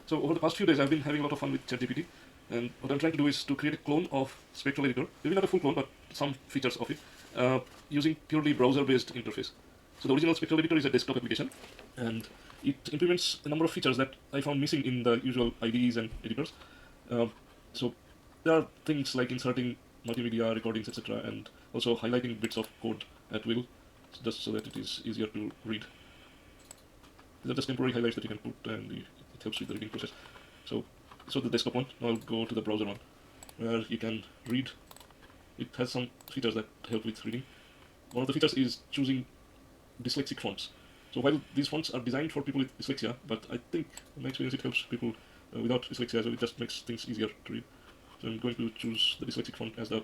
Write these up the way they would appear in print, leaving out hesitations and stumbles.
So over the past few days, I've been having a lot of fun with ChatGPT, and what I'm trying to do is to create a clone of Spectral Editor, maybe not a full clone, but some features of it, using purely browser-based interface. So the original Spectral Editor is a desktop application, and it implements a number of features that I found missing in the usual IDEs and editors. So there are things like inserting multimedia recordings, etc., and also highlighting bits of code at will, just so that it is easier to read. These are just temporary highlights that you can put, and it helps with the reading process. So the desktop one. Now I'll go to the browser one, where you can read. It has some features that help with reading. One of the features is choosing dyslexic fonts. So while these fonts are designed for people with dyslexia, but I think in my experience it helps people without dyslexia, so it just makes things easier to read. So I'm going to choose the dyslexic font as the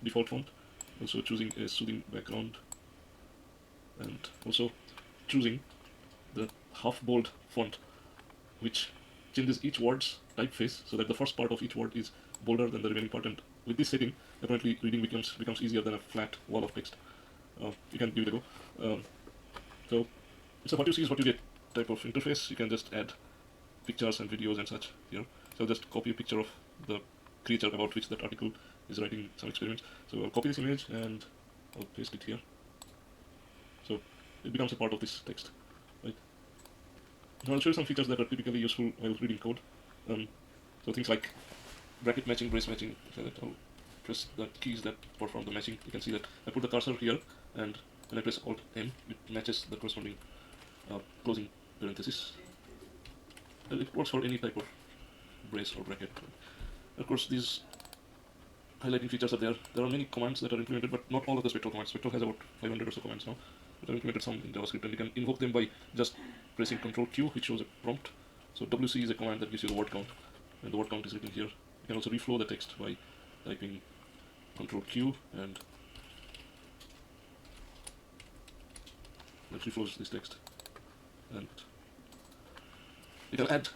default font. Also choosing a soothing background, and also choosing the half bold font, which changes each word's typeface so that the first part of each word is bolder than the remaining part. And with this setting, apparently reading becomes easier than a flat wall of text. You can give it a go. So what you see is what you get type of interface. You can just add pictures and videos and such here. So I'll just copy a picture of the creature about which that article is writing some experiments. So I'll copy this image and I'll paste it here. So it becomes a part of this text. Right. Now I'll show you some features that are typically useful while reading code. So things like bracket matching, brace matching. So that I'll press the keys that perform the matching. You can see that I put the cursor here, and when I press Alt M, it matches the corresponding closing parenthesis. And it works for any type of brace or bracket. Of course, these highlighting features are there. There are many commands that are implemented, but not all of the Spectral commands. Spectral has about 500 or so commands now. But I've implemented some in JavaScript, and you can invoke them by just pressing Control Q, which shows a prompt. So WC is a command that gives you the word count, and the word count is written here. You can also reflow the text by typing Control Q, and that reflows this text. And you can add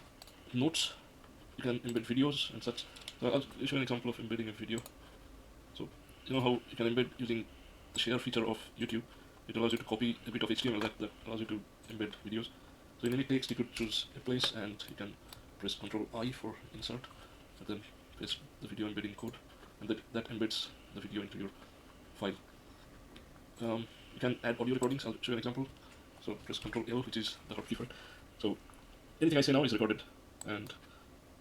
notes. You can embed videos and such. So I'll show you an example of embedding a video. So you know how you can embed using the share feature of YouTube. It allows you to copy a bit of HTML that allows you to embed videos. So in any text you could choose a place, and you can press Ctrl I for insert, and then paste the video embedding code, and that embeds the video into your file. You can add audio recordings. I'll show you an example. So press Ctrl L, which is the hotkey for it. So anything I say now is recorded, and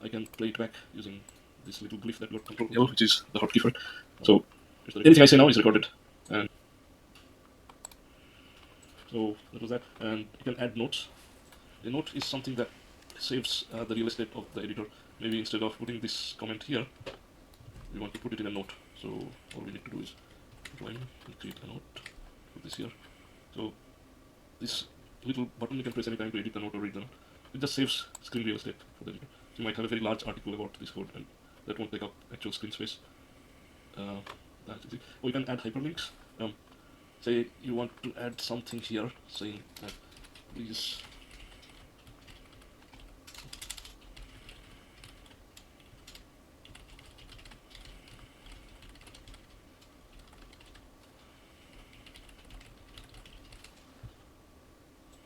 I can play it back using this little glyph that got Ctrl L, which is the hotkey for it. So anything I say now is recorded, and so that was that. And you can add notes. A note is something that saves the real estate of the editor. Maybe instead of putting this comment here, we want to put it in a note. So all we need to do is join and create a note. Put this here. So this little button you can press anytime to edit the note or read the note. It just saves screen real estate for the editor. So you might have a very large article about this code, and that won't take up actual screen space. That's easy. Or you can add hyperlinks. Say you want to add something here, saying that please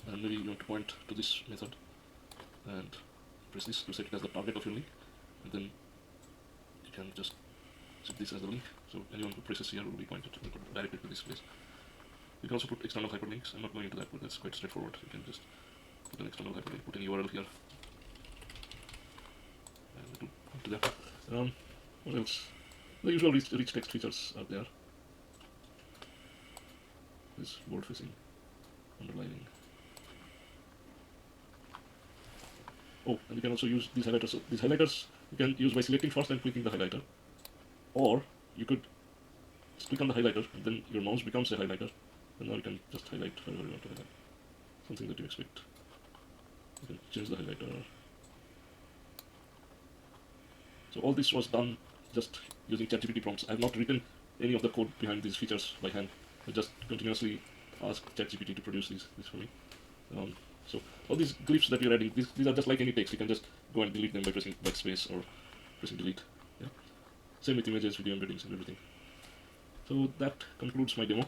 and maybe you want to point to this method and press this to set it as the target of your link, and then you can just set this as the link, so anyone who presses here will be pointed directly to this place. You can also put external hyperlinks. I'm not going into that, but that's quite straightforward. You can just put an external hyperlink, put an URL here, and it will point to there. What else? The usual rich text features are there. This word facing, underlining. Oh, and you can also use these highlighters. So these highlighters you can use by selecting first and clicking the highlighter, or you could click on the highlighter and then your mouse becomes a highlighter, and now you can just highlight wherever you want to highlight. Something that you expect. You can change the highlighter. So all this was done just using ChatGPT prompts. I have not written any of the code behind these features by hand. I just continuously ask ChatGPT to produce this for me. So all these glyphs that you're adding, these are just like any text. You can just go and delete them by pressing backspace or pressing delete. Yeah. Same with images, video embeddings, and everything. So that concludes my demo.